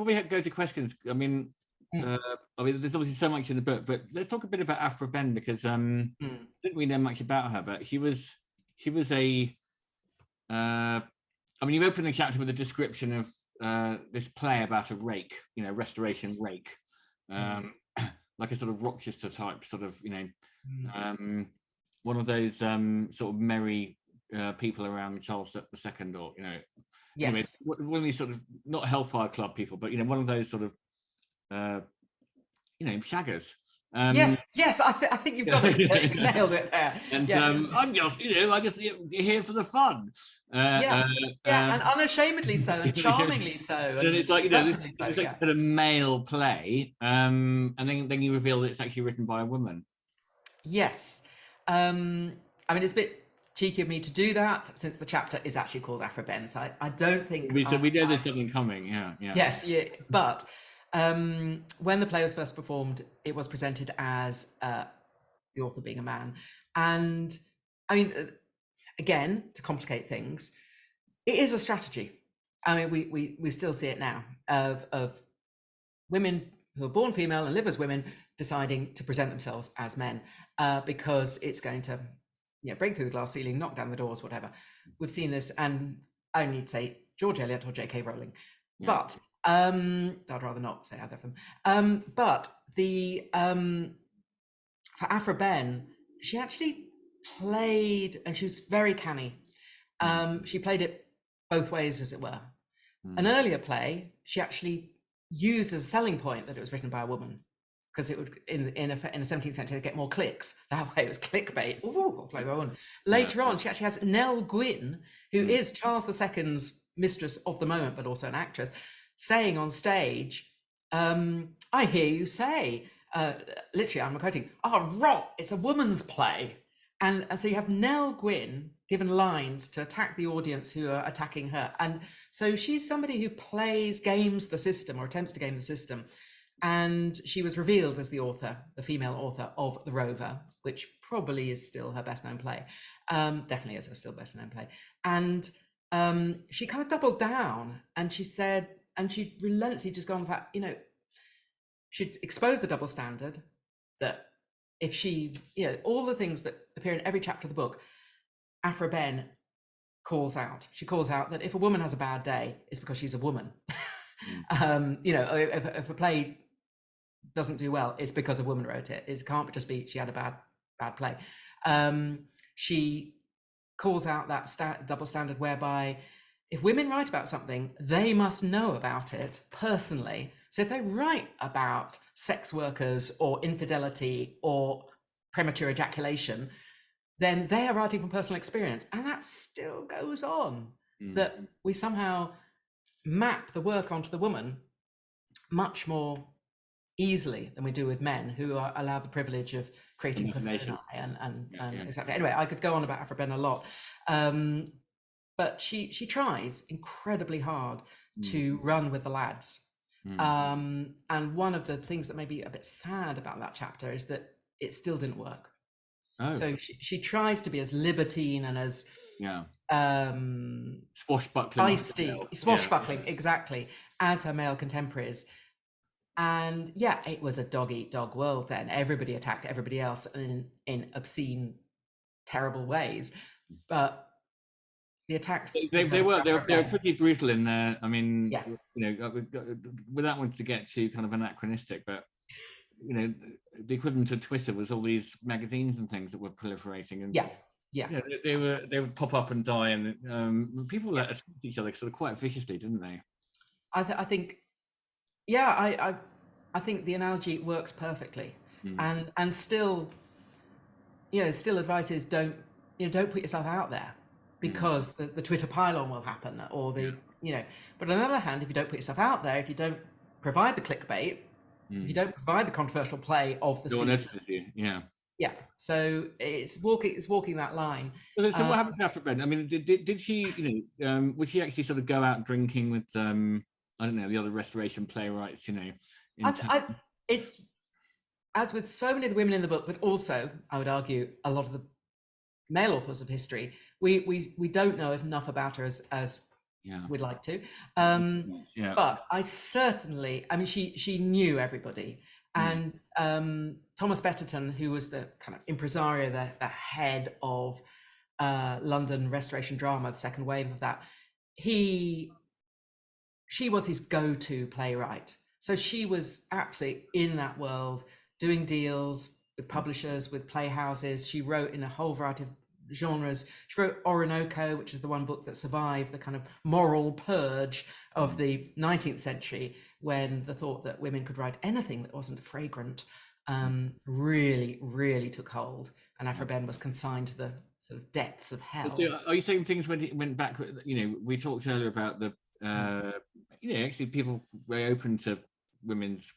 before we go to questions, I mean, there's obviously so much in the book, but let's talk a bit about Aphra Behn, because didn't we know much about her, but she was a. I mean, you open the chapter with a description of this play about a rake, restoration rake, like a sort of Rochester type, sort of, one of those sort of merry people around Charles II, or yes, anyway, one of these sort of not Hellfire Club people, but one of those sort of shaggers. Yes, I think you've got it. You nailed it there. And I'm just, I just here for the fun. And unashamedly so, and charmingly so. And it's like it's like a male play, and then you reveal that it's actually written by a woman. Yes, I mean, it's a bit cheeky of me to do that, since the chapter is actually called Aphra Behn. So I don't think we know there's something coming. Yeah. Yes, but. When the play was first performed, it was presented as the author being a man. And I mean, again, to complicate things, it is a strategy. I mean, we still see it now of women who are born female and live as women deciding to present themselves as men because it's going to break through the glass ceiling, knock down the doors, whatever. We've seen this, and I need to say George Eliot or J.K. Rowling. Yeah. But I'd rather not say either of them. But the for Aphra Behn, she actually played, and she was very canny. She played it both ways, as it were. An earlier play, she actually used as a selling point that it was written by a woman, because it would in the 17th century get more clicks. That way it was clickbait. Ooh, play by a woman. Later on, she actually has Nell Gwynn, who is Charles II's mistress of the moment, but also an actress, saying on stage, I hear you say, literally I'm quoting, rot, it's a woman's play. And so you have Nell Gwynn given lines to attack the audience who are attacking her. And so she's somebody who games the system, or attempts to game the system. And she was revealed as the author, the female author of The Rover, which probably is still her best known play. Definitely is her still best known play. And she kind of doubled down, and she said, and she relentlessly just gone for, she'd expose the double standard, that if she, all the things that appear in every chapter of the book, Aphra Behn calls out. She calls out that if a woman has a bad day, it's because she's a woman. If a play doesn't do well, it's because a woman wrote it. It can't just be she had a bad play. She calls out that double standard whereby if women write about something, they must know about it personally. So if they write about sex workers or infidelity or premature ejaculation, then they are writing from personal experience. And that still goes on, that we somehow map the work onto the woman much more easily than we do with men, who are allowed the privilege of creating personae and exactly. Anyway, I could go on about Aphra Behn a lot. But she tries incredibly hard to run with the lads. And one of the things that may be a bit sad about that chapter is that it still didn't work. So she tries to be as libertine and as swashbuckling, exactly, as her male contemporaries. And it was a dog-eat-dog world then. Everybody attacked everybody else in obscene, terrible ways. But the attacks, they were pretty brutal in there. I mean, without wanting to get too kind of anachronistic, but the equivalent of Twitter was all these magazines and things that were proliferating, and they would pop up and die, and people attacked each other sort of quite viciously, didn't they? I think the analogy works perfectly, and still, still advice is don't put yourself out there, because the Twitter pylon will happen, or but on the other hand, if you don't put yourself out there, if you don't provide the clickbait, if you don't provide the controversial play of the season, so it's walking that line. So what happened to Aphra Behn? I mean, did she, would she actually sort of go out drinking with I don't know, the other restoration playwrights, it's, as with so many of the women in the book, but also I would argue a lot of the male authors of history, we don't know enough about her as we'd like to. Yeah. But I certainly, I mean, she knew everybody. And Thomas Betterton, who was the kind of impresario, the head of London Restoration Drama, the second wave of that, she was his go-to playwright. So she was absolutely in that world, doing deals with publishers, with playhouses. She wrote in a whole variety of genres. She wrote Orinoco, which is the one book that survived the kind of moral purge of the 19th century, when the thought that women could write anything that wasn't fragrant really, really took hold. And Aphra Behn was consigned to the sort of depths of hell. Are you saying things when it went back? We talked earlier about the, actually people very open to women's,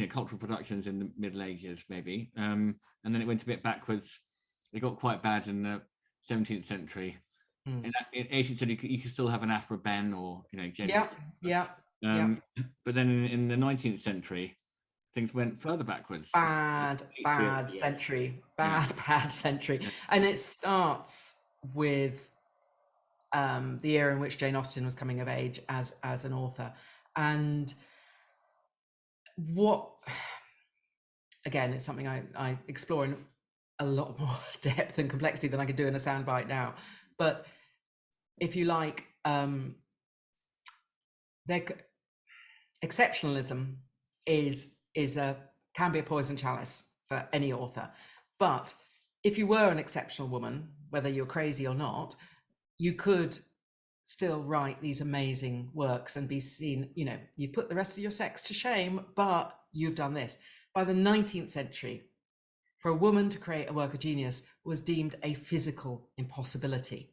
cultural productions in the Middle Ages, maybe, and then it went a bit backwards. It got quite bad in the 17th century. In 18th century, you could still have an Aphra Behn or Jane Austen. But then in the 19th century, things went further backwards. Bad century. And it starts with the era in which Jane Austen was coming of age as an author. And what, again, it's something I explore in a lot more depth and complexity than I could do in a soundbite now. But if you like, exceptionalism can be a poison chalice for any author. But if you were an exceptional woman, whether you're crazy or not, you could still write these amazing works and be seen, you put the rest of your sex to shame, but you've done this. By the 19th century, for a woman to create a work of genius was deemed a physical impossibility.